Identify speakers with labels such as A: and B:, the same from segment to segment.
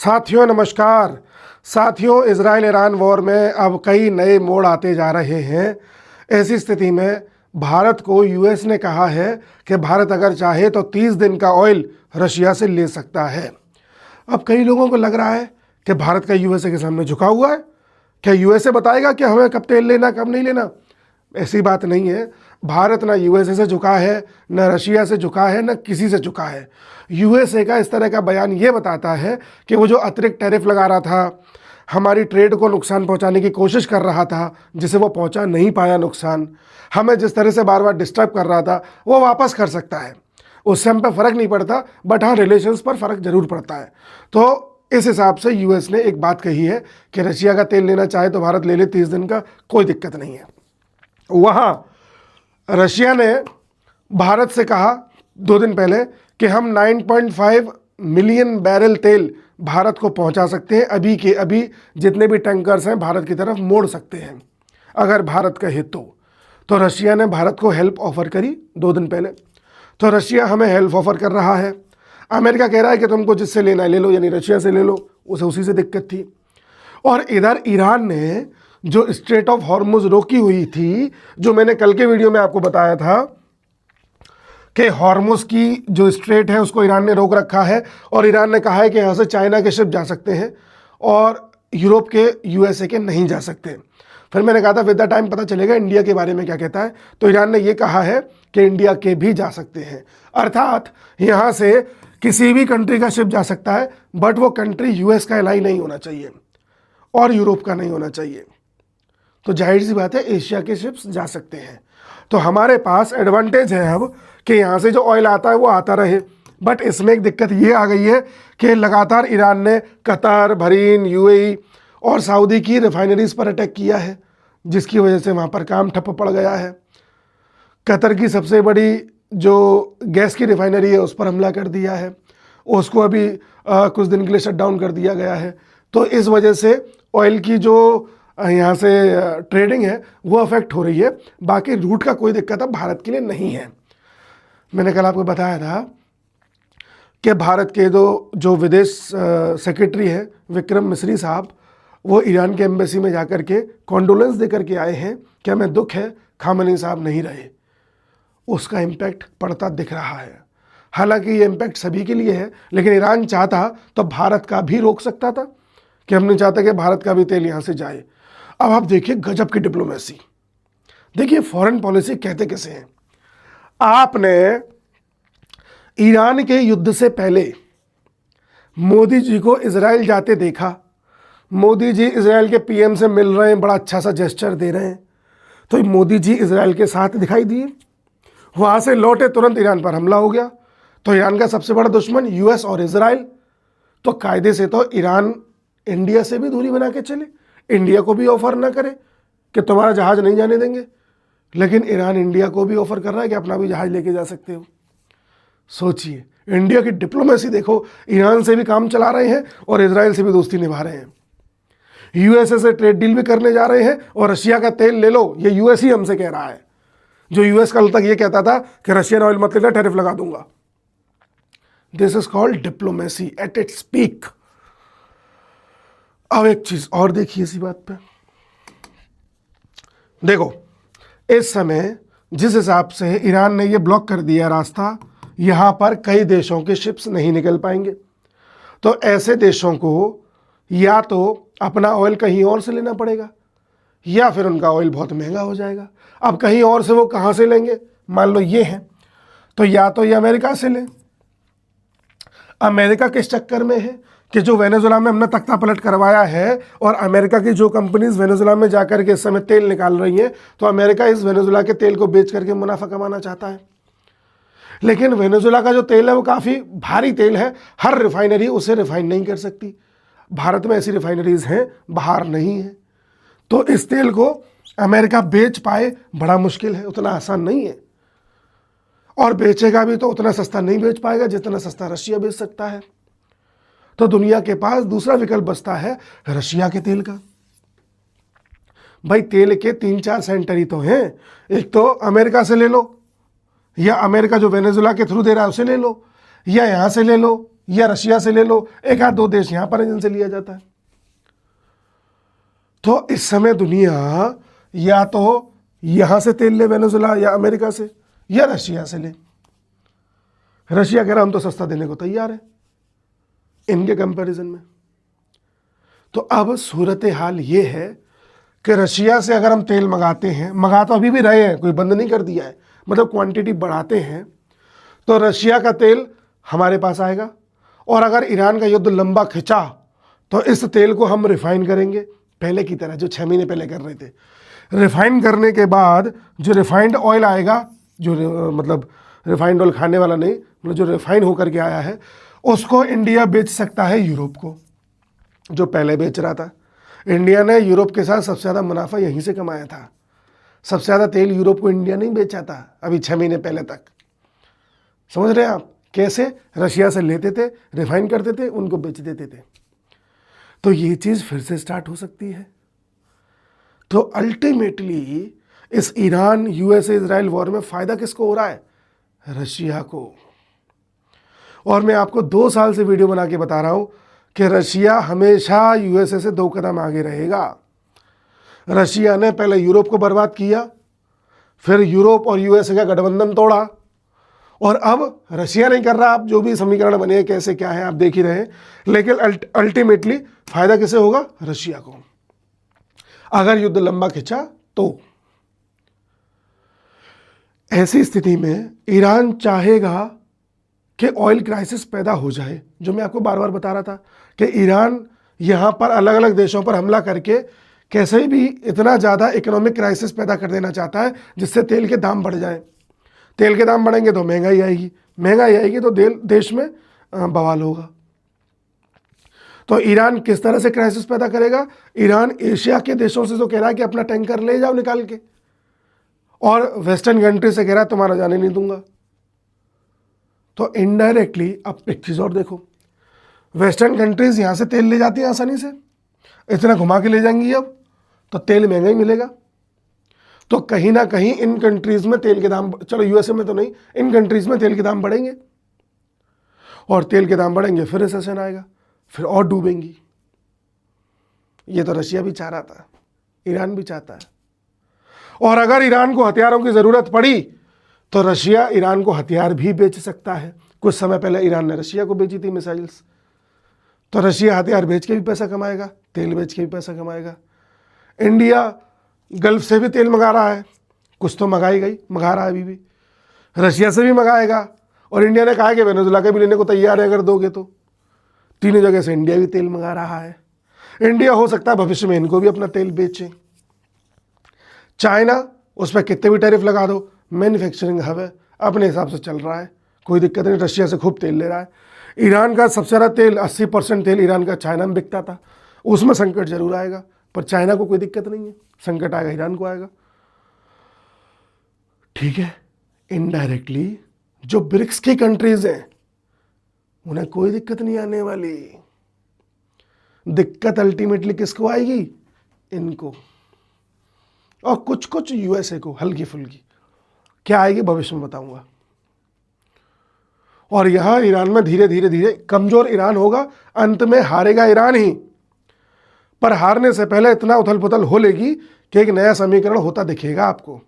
A: साथियों नमस्कार। साथियों, इजराइल ईरान वॉर में अब कई नए मोड़ आते जा रहे हैं। ऐसी स्थिति में भारत को यूएस ने कहा है कि भारत अगर चाहे तो 30 दिन का ऑयल रशिया से ले सकता है। अब कई लोगों को लग रहा है कि भारत का यूएसए के सामने झुका हुआ है। क्या यूएसए बताएगा कि हमें कब तेल लेना कब नहीं लेना? ऐसी बात नहीं है। भारत ना यूएसए से झुका है, न रशिया से झुका है, न किसी से झुका है। यूएसए का इस तरह का बयान ये बताता है कि वो जो अतिरिक्त टैरिफ लगा रहा था, हमारी ट्रेड को नुकसान पहुंचाने की कोशिश कर रहा था, जिसे वो पहुंचा नहीं पाया नुकसान, हमें जिस तरह से बार बार डिस्टर्ब कर रहा था, वो वापस कर सकता है। उससे हम पे फ़र्क नहीं पड़ता, बट हाँ रिलेशंस पर फ़र्क जरूर पड़ता है। तो इस हिसाब से यूएस ने एक बात कही है कि रशिया का तेल लेना चाहे तो भारत ले ले 30 दिन का, कोई दिक्कत नहीं है। वहाँ रशिया ने भारत से कहा 2 दिन पहले कि हम 9.5 मिलियन बैरल तेल भारत को पहुंचा सकते हैं। अभी के अभी जितने भी टैंकर्स हैं भारत की तरफ मोड़ सकते हैं अगर भारत का हित हो। तो रशिया ने भारत को हेल्प ऑफर करी 2 दिन पहले। तो रशिया हमें हेल्प ऑफर कर रहा है। अमेरिका कह रहा है कि तुमको जिससे लेना है ले लो, यानी रशिया से ले लो, उसे उसी से दिक्कत थी। और इधर ईरान ने जो स्ट्रेट ऑफ हॉर्मुज रोकी हुई थी, जो मैंने कल के वीडियो में आपको बताया था कि हॉर्मुज की जो स्ट्रेट है उसको ईरान ने रोक रखा है, और ईरान ने कहा है कि यहाँ से चाइना के शिप जा सकते हैं और यूरोप के यूएसए के नहीं जा सकते। फिर मैंने कहा था विद द टाइम पता चलेगा इंडिया के बारे में क्या कहता है। तो ईरान ने ये कहा है कि इंडिया के भी जा सकते हैं, अर्थात यहाँ से किसी भी कंट्री का शिप जा सकता है, बट वो कंट्री यूएस का एलाई नहीं होना चाहिए और यूरोप का नहीं होना चाहिए। तो जाहिर सी बात है एशिया के शिप्स जा सकते हैं। तो हमारे पास एडवांटेज है अब कि यहाँ से जो ऑयल आता है वो आता रहे। बट इसमें एक दिक्कत ये आ गई है कि लगातार ईरान ने कतर, बहरीन, यूएई और सऊदी की रिफाइनरीज पर अटैक किया है, जिसकी वजह से वहाँ पर काम ठप्प पड़ गया है। कतर की सबसे बड़ी जो गैस की रिफाइनरी है उस पर हमला कर दिया है, उसको अभी कुछ दिन के लिए शट डाउन कर दिया गया है। तो इस वजह से ऑयल की जो यहाँ से ट्रेडिंग है वो अफेक्ट हो रही है। बाकी रूट का कोई दिक्कत अब भारत के लिए नहीं है। मैंने कल आपको बताया था कि भारत के जो विदेश सेक्रेटरी है विक्रम मिस्री साहब, वो ईरान के एम्बेसी में जाकर के कॉन्डोलेंस दे करके आए हैं कि हमें दुख है खामेनी साहब नहीं रहे। उसका इम्पैक्ट पड़ता दिख रहा है। हालांकि ये इम्पैक्ट सभी के लिए है, लेकिन ईरान चाहता तो भारत का भी रोक सकता था कि हम नहीं चाहते कि भारत का भी तेल यहाँ से जाए। अब आप देखिए गजब की डिप्लोमेसी, देखिए फॉरेन पॉलिसी कहते कैसे हैं। आपने ईरान के युद्ध से पहले मोदी जी को इजराइल जाते देखा। मोदी जी इजराइल के पीएम से मिल रहे हैं, बड़ा अच्छा सा जेस्चर दे रहे हैं। तो मोदी जी इजराइल के साथ दिखाई दिए। वहाँ से लौटे, तुरंत ईरान पर हमला हो गया। तो ईरान का सबसे बड़ा दुश्मन यूएस और इजराइल। तो कायदे से तो ईरान इंडिया से भी दूरी बना के चले, इंडिया को भी ऑफर ना करे कि तुम्हारा जहाज़ नहीं जाने देंगे, लेकिन ईरान इंडिया को भी ऑफर कर रहा है कि अपना भी जहाज़ लेके जा सकते हो। सोचिए इंडिया की डिप्लोमेसी देखो, ईरान से भी काम चला रहे हैं और इजराइल से भी दोस्ती निभा रहे हैं। यूएसए से ट्रेड डील भी करने जा रहे हैं, और रशिया का तेल ले लो ये यूएस ही हमसे कह रहा है। जो यूएस कल तक ये कहता था कि रशियन ऑयल मत लेना, टैरिफ लगा दूंगा। This is called diplomacy at its peak. अब एक चीज और देखिए इसी बात पे, देखो इस समय जिस हिसाब से ईरान ने ये ब्लॉक कर दिया रास्ता, यहां पर कई देशों के शिप्स नहीं निकल पाएंगे। तो ऐसे देशों को या तो अपना ऑयल कहीं और से लेना पड़ेगा, या फिर उनका ऑयल बहुत महंगा हो जाएगा। अब कहीं और से वो कहां से लेंगे? मान लो ये है, तो या तो ये अमेरिका से लें। अमेरिका किस चक्कर में है कि जो वेनेजुला में हमने तख्ता पलट करवाया है, और अमेरिका की जो कंपनीज वेनेजुला में जाकर के इस समय तेल निकाल रही हैं, तो अमेरिका इस वेनेजुला के तेल को बेच करके मुनाफा कमाना चाहता है। लेकिन वेनेजुला का जो तेल है वो काफ़ी भारी तेल है, हर रिफाइनरी उसे रिफाइन नहीं कर सकती। भारत में ऐसी रिफाइनरीज हैं, बाहर नहीं है। तो इस तेल को अमेरिका बेच पाए बड़ा मुश्किल है, उतना आसान नहीं है। और बेचेगा भी तो उतना सस्ता नहीं बेच पाएगा जितना सस्ता रशिया बेच सकता है। तो दुनिया के पास दूसरा विकल्प बचता है रशिया के तेल का। भाई तेल के 3-4 सेंटर ही तो हैं। एक तो अमेरिका से ले लो, या अमेरिका जो वेनेजुला के थ्रू दे रहा है उसे ले लो, या यहाँ से ले लो, या रशिया से ले लो, एक आध दो देश यहां पर है जिनसे लिया जाता है। तो इस समय दुनिया या तो यहां से तेल ले वेनेजुला या अमेरिका से, या रशिया से ले। रशिया कह रहा हम तो सस्ता देने को तैयार है इनके कंपैरिजन में। तो अब सूरत हाल ये है कि रशिया से अगर हम तेल मंगाते हैं, मंगा तो अभी भी रहे हैं, कोई बंद नहीं कर दिया है, मतलब क्वांटिटी बढ़ाते हैं, तो रशिया का तेल हमारे पास आएगा। और अगर ईरान का युद्ध लंबा खिंचा तो इस तेल को हम रिफाइन करेंगे, पहले की तरह जो 6 महीने पहले कर रहे थे। रिफाइन करने के बाद जो रिफाइंड ऑयल आएगा, जो मतलब रिफाइंड ऑयल खाने वाला नहीं, मतलब जो रिफाइन होकर के आया है, उसको इंडिया बेच सकता है यूरोप को, जो पहले बेच रहा था। इंडिया ने यूरोप के साथ सबसे ज़्यादा मुनाफा यहीं से कमाया था। सबसे ज़्यादा तेल यूरोप को इंडिया नहीं बेचा था अभी 6 महीने पहले तक। समझ रहे हैं आप कैसे? रशिया से लेते थे, रिफाइन करते थे, उनको बेच देते थे। तो ये चीज़ फिर से स्टार्ट हो सकती है। तो अल्टीमेटली इस ईरान यूएसए इजराइल वॉर में फ़ायदा किसको हो रहा है? रशिया को। और मैं आपको 2 साल से वीडियो बना के बता रहा हूँ कि रशिया हमेशा यूएसए से 2 कदम आगे रहेगा। रशिया ने पहले यूरोप को बर्बाद किया, फिर यूरोप और यूएसए का गठबंधन तोड़ा, और अब रशिया नहीं कर रहा। आप जो भी समीकरण बने कैसे क्या है आप देख ही रहे हैं, लेकिन अल्टीमेटली फायदा किसे होगा? रशिया को, अगर युद्ध लंबा खिंचा तो। ऐसी स्थिति में ईरान चाहेगा कि ऑयल क्राइसिस पैदा हो जाए, जो मैं आपको बार बार बता रहा था कि ईरान यहाँ पर अलग अलग देशों पर हमला करके कैसे भी इतना ज़्यादा इकोनॉमिक क्राइसिस पैदा कर देना चाहता है जिससे तेल के दाम बढ़ जाएं। तेल के दाम बढ़ेंगे तो महंगाई आएगी, महंगाई आएगी तो देश में बवाल होगा। तो ईरान किस तरह से क्राइसिस पैदा करेगा? ईरान एशिया के देशों से तो कह रहा है कि अपना टैंकर ले जाओ निकाल के, और वेस्टर्न कंट्री से कह रहा है तुम्हारा जाने नहीं दूंगा। तो इनडायरेक्टली अब एक चीज़ और देखो, वेस्टर्न कंट्रीज यहाँ से तेल ले जाती हैं आसानी से, इतना घुमा के ले जाएंगी अब, तो तेल महंगा ही मिलेगा। तो कहीं ना कहीं इन कंट्रीज़ में तेल के दाम, चलो यूएसए में तो नहीं, इन कंट्रीज़ में तेल के दाम बढ़ेंगे, और तेल के दाम बढ़ेंगे फिर रिसेशन आएगा, फिर और डूबेंगी। ये तो रशिया भी चाह रहा था, ईरान भी चाहता है। और अगर ईरान को हथियारों की ज़रूरत पड़ी तो रशिया ईरान को हथियार भी बेच सकता है। कुछ समय पहले ईरान ने रशिया को बेची थी मिसाइल्स, तो रशिया हथियार बेच के भी पैसा कमाएगा, तेल बेच के भी पैसा कमाएगा। इंडिया गल्फ से भी तेल मंगा रहा है, कुछ तो मंगा रहा है अभी भी, रशिया से भी मंगाएगा, और इंडिया ने कहा है कि वेनेजुला का भी लेने को तैयार है अगर दोगे तो। तीनों जगह से इंडिया भी तेल मंगा रहा है। इंडिया हो सकता है भविष्य में इनको भी अपना तेल बेचे। चाइना, उस पर कितने भी टैरिफ लगा दो, मैन्युफैक्चरिंग हब है, अपने हिसाब से चल रहा है, कोई दिक्कत नहीं। रशिया से खूब तेल ले रहा है। ईरान का सबसे ज़्यादा तेल, 80% तेल ईरान का चाइना में बिकता था, उसमें संकट जरूर आएगा, पर चाइना को कोई दिक्कत नहीं है, संकट आएगा ईरान को आएगा। ठीक है, इनडायरेक्टली जो ब्रिक्स की कंट्रीज हैं उन्हें कोई दिक्कत नहीं आने वाली। दिक्कत अल्टीमेटली किसको आएगी? इनको, और कुछ कुछ यूएसए को हल्की फुल्की। क्या आएगी भविष्य में बताऊंगा। और यहां ईरान में धीरे धीरे धीरे कमजोर ईरान होगा, अंत में हारेगा ईरान ही, पर हारने से पहले इतना उथल पुथल हो लेगी कि एक नया समीकरण होता दिखेगा आपको।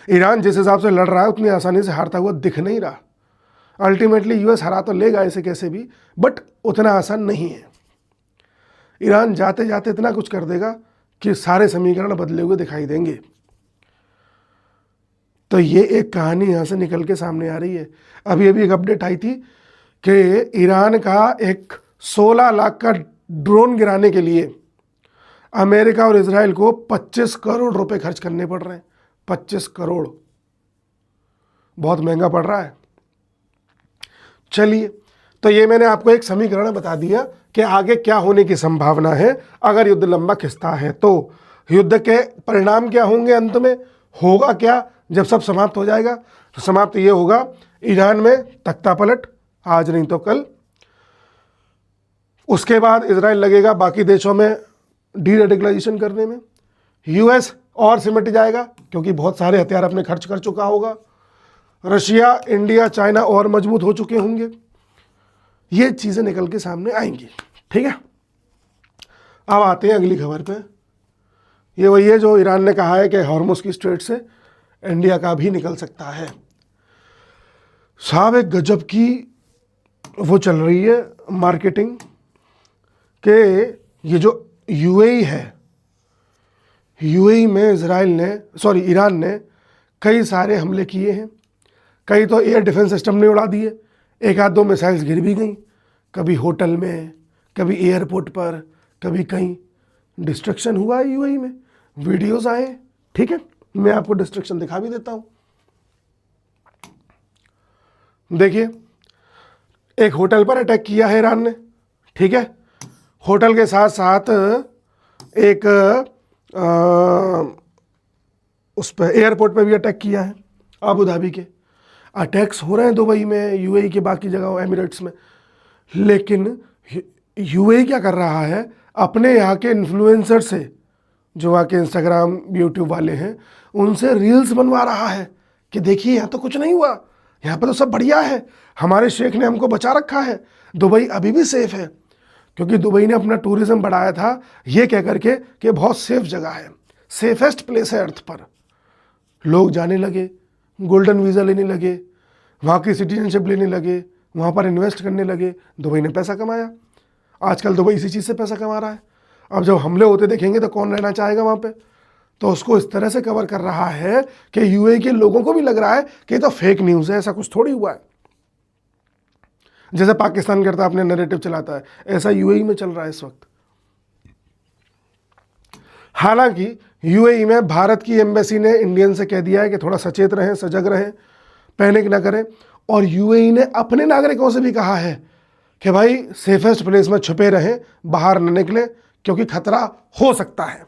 A: ईरान जिस हिसाब से लड़ रहा है उतनी आसानी से हारता हुआ दिख नहीं रहा। अल्टीमेटली यूएस हरा तो लेगा ऐसे कैसे भी, बट उतना आसान नहीं है। ईरान जाते जाते इतना कुछ कर देगा कि सारे समीकरण बदले हुए दिखाई देंगे। तो ये एक कहानी यहाँ से निकल के सामने आ रही है। अभी अभी एक अपडेट आई थी कि ईरान का एक 16 लाख का ड्रोन गिराने के लिए अमेरिका और इजराइल को 25 करोड़ रुपए खर्च करने पड़ रहे हैं। 25 करोड़, बहुत महंगा पड़ रहा है। चलिए, तो ये मैंने आपको एक समीकरण बता दिया कि आगे क्या होने की संभावना है अगर युद्ध लंबा खिंचता है। तो युद्ध के परिणाम क्या होंगे, अंत में होगा क्या जब सब समाप्त हो जाएगा? तो समाप्त ये होगा, ईरान में तख्ता पलट, आज नहीं तो कल। उसके बाद इजराइल लगेगा बाकी देशों में डी-रेडिकलाइजेशन करने में। यूएस और सिमट जाएगा क्योंकि बहुत सारे हथियार अपने खर्च कर चुका होगा। रशिया, इंडिया, चाइना और मजबूत हो चुके होंगे। ये चीज़ें निकल के सामने आएंगी। ठीक है, अब आते हैं अगली खबर पे। ये वही है जो ईरान ने कहा है कि हॉर्मुज़ की स्ट्रेट से इंडिया का भी निकल सकता है। साहब एक गजब की वो चल रही है मार्केटिंग कि ये जो यूएई है, यूएई में ईरान ने कई सारे हमले किए हैं, कई तो एयर डिफेंस सिस्टम ने उड़ा दिए, एक आध दो मिसाइल्स गिर भी गई, कभी होटल में, कभी एयरपोर्ट पर, कभी कहीं डिस्ट्रक्शन हुआ है यूएई में, वीडियोस आए। ठीक है, मैं आपको डिस्ट्रक्शन दिखा भी देता हूँ। देखिए, एक होटल पर अटैक किया है ईरान ने। ठीक है, होटल के साथ साथ एक उस पर एयरपोर्ट पे भी अटैक किया है, अबू धाबी के। अटैक्स हो रहे हैं दुबई में, यूएई के बाकी जगहों, एमिरेट्स में। लेकिन यूएई क्या कर रहा है, अपने यहाँ के इन्फ्लुएंसर से, जो वहाँ के इंस्टाग्राम यूट्यूब वाले हैं, उनसे रील्स बनवा रहा है कि देखिए यहाँ तो कुछ नहीं हुआ, यहाँ पे तो सब बढ़िया है, हमारे शेख ने हमको बचा रखा है, दुबई अभी भी सेफ़ है। क्योंकि दुबई ने अपना टूरिज़्म बढ़ाया था ये कह करके कि बहुत सेफ़ जगह है, सेफेस्ट प्लेस है अर्थ पर। लोग जाने लगे, गोल्डन वीज़ा लेने लगे, वहाँ की सिटीजनशिप लेने लगे, वहाँ पर इन्वेस्ट करने लगे, दुबई ने पैसा कमाया। आजकल दुबई इसी चीज़ से पैसा कमा रहा है। अब जब हमले होते देखेंगे तो कौन रहना चाहेगा वहाँ पे। तो उसको इस तरह से कवर कर रहा है कि यूएई के लोगों को भी लग रहा है कि ये तो फेक न्यूज़ है, ऐसा कुछ थोड़ी हुआ है। जैसे पाकिस्तान करता है, अपने नैरेटिव चलाता है, ऐसा यूएई में चल रहा है इस वक्त। हालांकि यूएई में भारत की एम्बेसी ने इंडियन से कह दिया है कि थोड़ा सचेत रहें, सजग रहें, पैनिक ना करें। और यूएई ने अपने नागरिकों से भी कहा है कि भाई सेफेस्ट प्लेस में छुपे रहें, बाहर न निकलें, क्योंकि खतरा हो सकता है।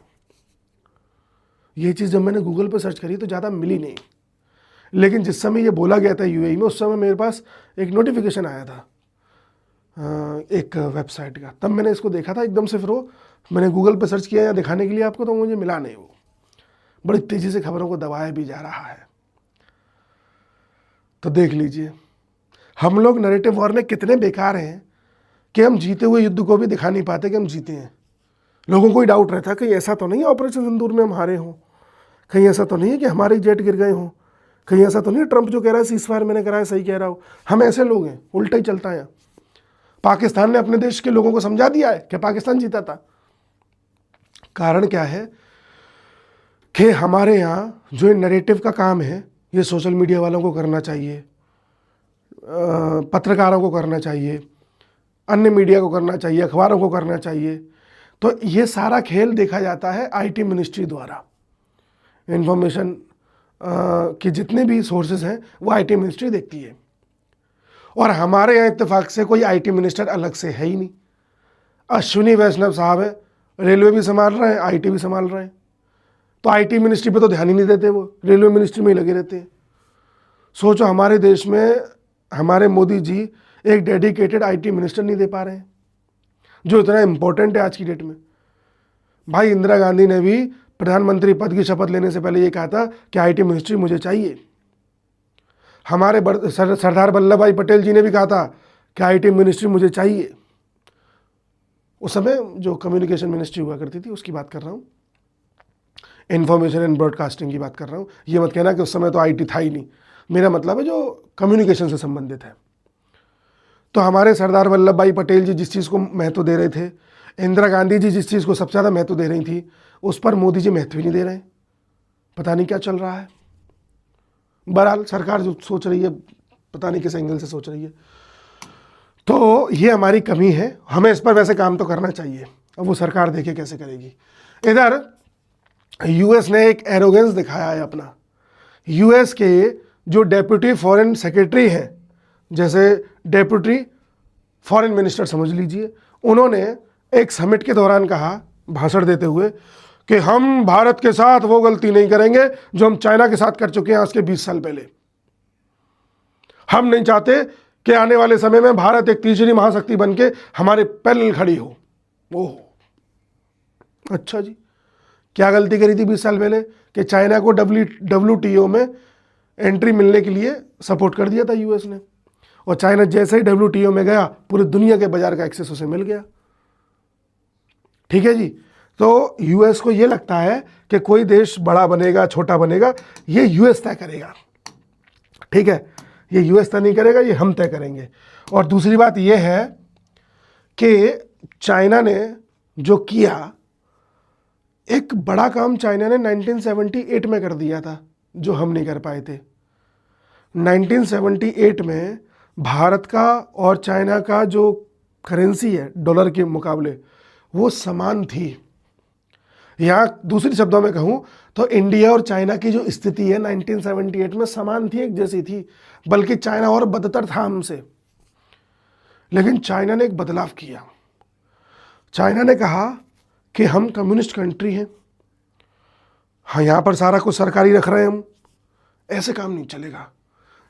A: ये चीज़ जब मैंने गूगल पर सर्च करी तो ज़्यादा मिली नहीं, लेकिन जिस समय ये बोला गया था यूएई में, उस समय मेरे पास एक नोटिफिकेशन आया था एक वेबसाइट का। तब मैंने इसको देखा था एकदम से, फिर वो मैंने गूगल पर सर्च किया या दिखाने के लिए आपको, तो मुझे मिला नहीं। वो बड़ी तेज़ी से खबरों को दबाया भी जा रहा है। तो देख लीजिए, हम लोग नैरेटिव वॉर में कितने बेकार हैं कि हम जीते हुए युद्ध को भी दिखा नहीं पाते कि हम जीते हैं। लोगों को ही डाउट रहता है कहीं ऐसा तो नहीं है ऑपरेशन सिंदूर में हम हारे हों, कहीं ऐसा तो नहीं है कि हमारे जेट गिर गए हों, कहीं ऐसा तो नहीं है ट्रंप जो कह रहा है सीज़फायर मैंने कराया सही कह रहा हो। हम ऐसे लोग हैं, उल्टा ही चलता है। पाकिस्तान ने अपने देश के लोगों को समझा दिया है कि पाकिस्तान जीता था। कारण क्या है कि हमारे यहाँ जो नैरेटिव का काम है, ये सोशल मीडिया वालों को करना चाहिए, पत्रकारों को करना चाहिए, अन्य मीडिया को करना चाहिए, अखबारों को करना चाहिए। तो ये सारा खेल देखा जाता है आईटी मिनिस्ट्री द्वारा। इंफॉर्मेशन की जितने भी सोर्सेज हैं वो आईटी मिनिस्ट्री देखती है। और हमारे यहाँ इत्तेफाक से कोई आईटी मिनिस्टर अलग से है ही नहीं। अश्विनी वैष्णव साहब है, रेलवे भी संभाल रहे हैं, आईटी भी संभाल रहे हैं। तो आईटी मिनिस्ट्री पे तो ध्यान ही नहीं देते, वो रेलवे मिनिस्ट्री में ही लगे रहते हैं। सोचो, हमारे देश में हमारे मोदी जी एक डेडिकेटेड आईटी मिनिस्टर नहीं दे पा रहे हैं, जो इतना इम्पोर्टेंट है आज की डेट में। भाई इंदिरा गांधी ने भी प्रधानमंत्री पद की शपथ लेने से पहले ये कहा था कि आईटी मिनिस्ट्री मुझे चाहिए। हमारे सरदार वल्लभ भाई पटेल जी ने भी कहा था कि आईटी मिनिस्ट्री मुझे चाहिए। उस समय जो कम्युनिकेशन मिनिस्ट्री हुआ करती थी उसकी बात कर रहा हूँ, इन्फॉर्मेशन एंड ब्रॉडकास्टिंग की बात कर रहा हूँ। ये मत कहना कि उस समय तो आईटी था ही नहीं, मेरा मतलब है जो कम्युनिकेशन से संबंधित है। तो हमारे सरदार वल्लभ भाई पटेल जी जिस चीज़ को महत्व दे रहे थे, इंदिरा गांधी जी जिस चीज़ को सबसे ज़्यादा महत्व दे रही थी, उस पर मोदी जी महत्व ही नहीं दे रहे हैं। पता नहीं क्या चल रहा है। बहरहाल सरकार जो सोच रही है, पता नहीं किस एंगल से सोच रही है। तो ये हमारी कमी है, हमें इस पर वैसे काम तो करना चाहिए। अब वो सरकार देखे कैसे करेगी। इधर यूएस ने एक एरोगेंस दिखाया है अपना। यूएस के जो डेप्यूटी फॉरेन सेक्रेटरी हैं, जैसे डेप्यूटी फॉरेन मिनिस्टर समझ लीजिए, उन्होंने एक समिट के दौरान कहा, भाषण देते हुए, कि हम भारत के साथ वो गलती नहीं करेंगे जो हम चाइना के साथ कर चुके हैं आज के 20 साल पहले। हम नहीं चाहते कि आने वाले समय में भारत एक तीसरी महाशक्ति बन के हमारे पैरेलल खड़ी हो। ओह अच्छा जी, क्या गलती करी थी 20 साल पहले कि चाइना को WTO में एंट्री मिलने के लिए सपोर्ट कर दिया था यूएस ने। और चाइना जैसे ही WTO में गया पूरी दुनिया के बाजार का एक्सेस उसे मिल गया। ठीक है जी। तो यूएस को ये लगता है कि कोई देश बड़ा बनेगा छोटा बनेगा ये यूएस तय करेगा। ठीक है, ये यूएस तय नहीं करेगा, ये हम तय करेंगे। और दूसरी बात ये है कि चाइना ने जो किया, एक बड़ा काम चाइना ने 1978 में कर दिया था जो हम नहीं कर पाए थे। 1978 में भारत का और चाइना का जो करेंसी है डॉलर के मुकाबले वो समान थी। यहाँ दूसरे शब्दों में कहूँ तो इंडिया और चाइना की जो स्थिति है 1978 में समान थी, एक जैसी थी, बल्कि चाइना और बदतर था हमसे। लेकिन चाइना ने एक बदलाव किया। चाइना ने कहा कि हम कम्युनिस्ट कंट्री हैं, हाँ यहाँ पर सारा कुछ सरकारी रख रहे हैं हम, ऐसे काम नहीं चलेगा।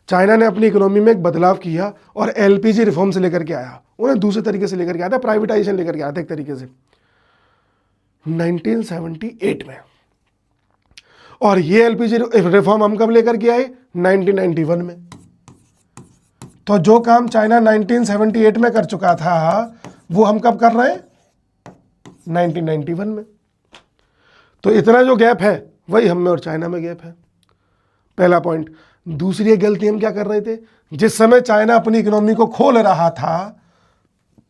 A: चाइना ने अपनी इकोनॉमी में एक बदलाव किया और LPG रिफॉर्म से लेकर के आया, उन्हें दूसरे तरीके से लेकर के आया था, प्राइवेटाइजेशन लेकर के आया था एक तरीके से 1978 में। और ये LPG रिफॉर्म हम कब लेकर के आए? 1991 में। तो जो काम चाइना 1978 में कर चुका था वो हम कब कर रहे हैं? 1991 में। तो इतना जो गैप है वही हम में और चाइना में गैप है, पहला पॉइंट। दूसरी गलती हम क्या कर रहे थे? जिस समय चाइना अपनी इकोनॉमी को खोल रहा था,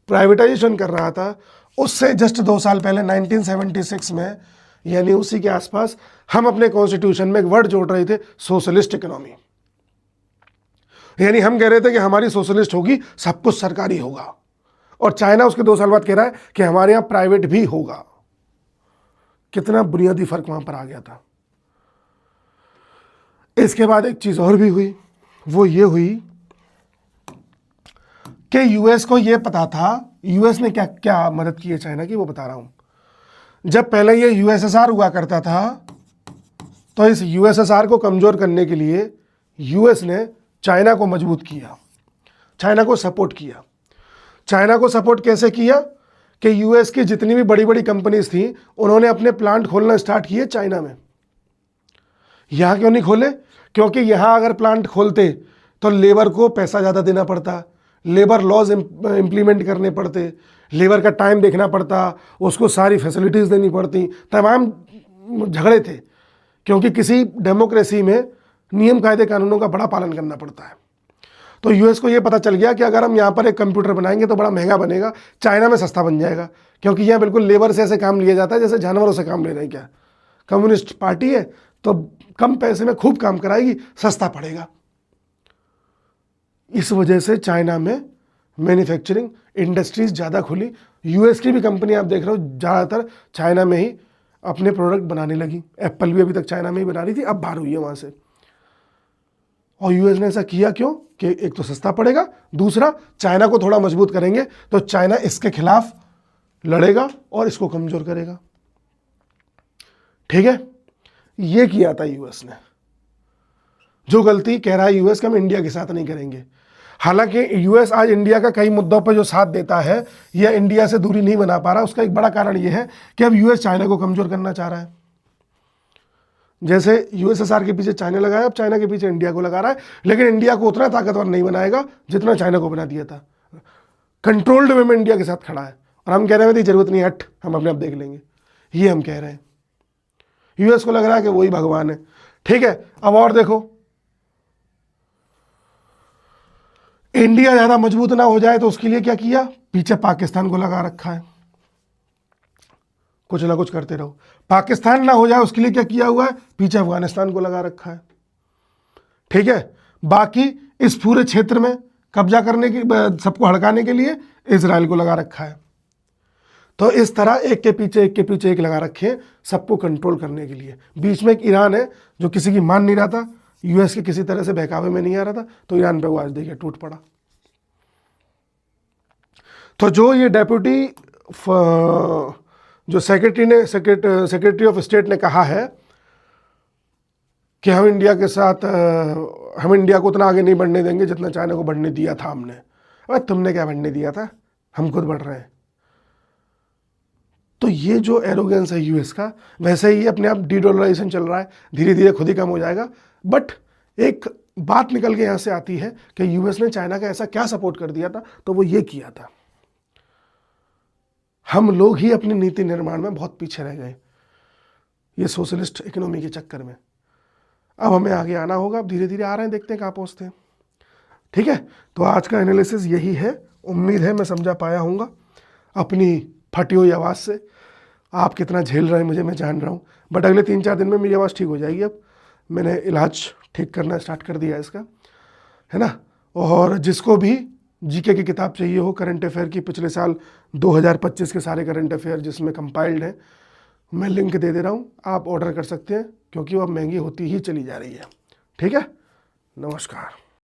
A: प्राइवेटाइजेशन कर रहा था, उससे जस्ट 2 साल पहले 1976 में, यानी उसी के आसपास, हम अपने कॉन्स्टिट्यूशन में एक वर्ड जोड़ रहे थे, सोशलिस्ट इकोनॉमी। यानी हम कह रहे थे कि हमारी सोशलिस्ट होगी, सब कुछ सरकारी होगा, और चाइना उसके 2 साल बाद कह रहा है कि हमारे यहाँ प्राइवेट भी होगा। कितना बुनियादी फर्क वहां पर आ गया था। इसके बाद एक चीज और भी हुई, वो ये हुई कि यूएस को ये पता था, यूएस ने क्या क्या मदद की है चाइना की, वो बता रहा हूं। जब पहले ये USSR हुआ करता था तो इस USSR को कमजोर करने के लिए यूएस ने चाइना को मजबूत किया, चाइना को सपोर्ट किया। चाइना को सपोर्ट कैसे किया कि यूएस की जितनी भी बड़ी बड़ी कंपनीज थी उन्होंने अपने प्लांट खोलना स्टार्ट किए चाइना में। यहाँ क्यों नहीं खोले? क्योंकि यहाँ अगर प्लांट खोलते तो लेबर को पैसा ज़्यादा देना पड़ता, लेबर लॉज इम्प्लीमेंट करने पड़ते, लेबर का टाइम देखना पड़ता, उसको सारी फैसिलिटीज़ देनी पड़ती, तमाम झगड़े थे। क्योंकि किसी डेमोक्रेसी में नियम कायदे कानूनों का बड़ा पालन करना पड़ता है। तो यूएस को ये पता चल गया कि अगर हम यहाँ पर एक कंप्यूटर बनाएंगे तो बड़ा महंगा बनेगा, चाइना में सस्ता बन जाएगा, क्योंकि यहाँ बिल्कुल लेबर से ऐसे काम लिया जाता है जैसे जानवरों से काम ले रहे हैं। क्या कम्युनिस्ट पार्टी है तो कम पैसे में खूब काम कराएगी, सस्ता पड़ेगा। इस वजह से चाइना में मैन्युफैक्चरिंग इंडस्ट्रीज ज़्यादा खुली। यूएस की भी कंपनी आप देख रहे हो ज़्यादातर चाइना में ही अपने प्रोडक्ट बनाने लगी। एप्पल भी अभी तक चाइना में ही बना रही थी, अब बाहर हुई है वहाँ से। और यूएस ने ऐसा किया क्यों? कि एक तो सस्ता पड़ेगा, दूसरा चाइना को थोड़ा मजबूत करेंगे तो चाइना इसके खिलाफ लड़ेगा और इसको कमजोर करेगा। ठीक है, ये किया था यूएस ने। जो गलती कह रहा है यूएस का हम इंडिया के साथ नहीं करेंगे। हालांकि यूएस आज इंडिया का कई मुद्दों पर जो साथ देता है या इंडिया से दूरी नहीं बना पा रहा, उसका एक बड़ा कारण यह है कि अब यूएस चाइना को कमजोर करना चाह रहा है। जैसे USSR के पीछे चाइना लगा है, अब चाइना के पीछे इंडिया को लगा रहा है, लेकिन इंडिया को उतना ताकतवर नहीं बनाएगा जितना चाइना को बना दिया था। कंट्रोल्ड वे में इंडिया के साथ खड़ा है और हम कह रहे हैं जरूरत नहीं, हट हम अपने आप देख लेंगे, ये हम कह रहे हैं। यूएस को लग रहा है कि वही भगवान है। ठीक है, अब और देखो, इंडिया ज्यादा मजबूत ना हो जाए तो उसके लिए क्या किया? पीछे पाकिस्तान को लगा रखा है, कुछ ना कुछ करते रहो। पाकिस्तान ना हो जाए उसके लिए क्या किया हुआ है? पीछे अफगानिस्तान को लगा रखा है। ठीक है, बाकी इस पूरे क्षेत्र में कब्जा करने की, सबको हड़काने के लिए इजराइल को लगा रखा है। तो इस तरह एक के पीछे एक लगा रखे, सबको कंट्रोल करने के लिए। बीच में एक ईरान है जो किसी की मान नहीं रहा था, यूएस के किसी तरह से बहकावे में नहीं आ रहा था, तो ईरान पे वो आज देखिए टूट पड़ा। तो जो ये डेप्यूटी जो सेक्रेटरी ऑफ स्टेट ने कहा है कि हम इंडिया के साथ, हम इंडिया को उतना आगे नहीं बढ़ने देंगे जितना चाइना को बढ़ने दिया था हमने। अरे तुमने क्या बढ़ने दिया था, हम खुद बढ़ रहे हैं। तो ये जो एरोगेंस है यूएस का, वैसे ही अपने आप डीडॉलराइजेशन चल रहा है, धीरे धीरे खुद ही कम हो जाएगा। बट एक बात निकल के यहाँ से आती है कि यूएस ने चाइना का ऐसा क्या सपोर्ट कर दिया था, तो वो ये किया था। हम लोग ही अपनी नीति निर्माण में बहुत पीछे रह गए ये सोशलिस्ट इकोनॉमी के चक्कर में। अब हमें आगे आना होगा, अब धीरे धीरे आ रहे हैं, देखते हैं कहाँ पहुँचते हैं। ठीक है, तो आज का एनालिसिस यही है। उम्मीद है मैं समझा पाया हूँगा अपनी फटी हुई आवाज़ से। आप कितना झेल रहे हैं मुझे मैं जान रहा हूँ, बट अगले 3-4 दिन में मेरी आवाज़ ठीक हो जाएगी। अब मैंने इलाज ठीक करना स्टार्ट कर दिया इसका, है ना। और जिसको भी जीके की किताब चाहिए हो, करंट अफेयर की, पिछले साल 2025 के सारे करंट अफेयर जिसमें कंपाइल्ड हैं, मैं लिंक दे रहा हूँ, आप ऑर्डर कर सकते हैं, क्योंकि वो अब महंगी होती ही चली जा रही है। ठीक है, नमस्कार।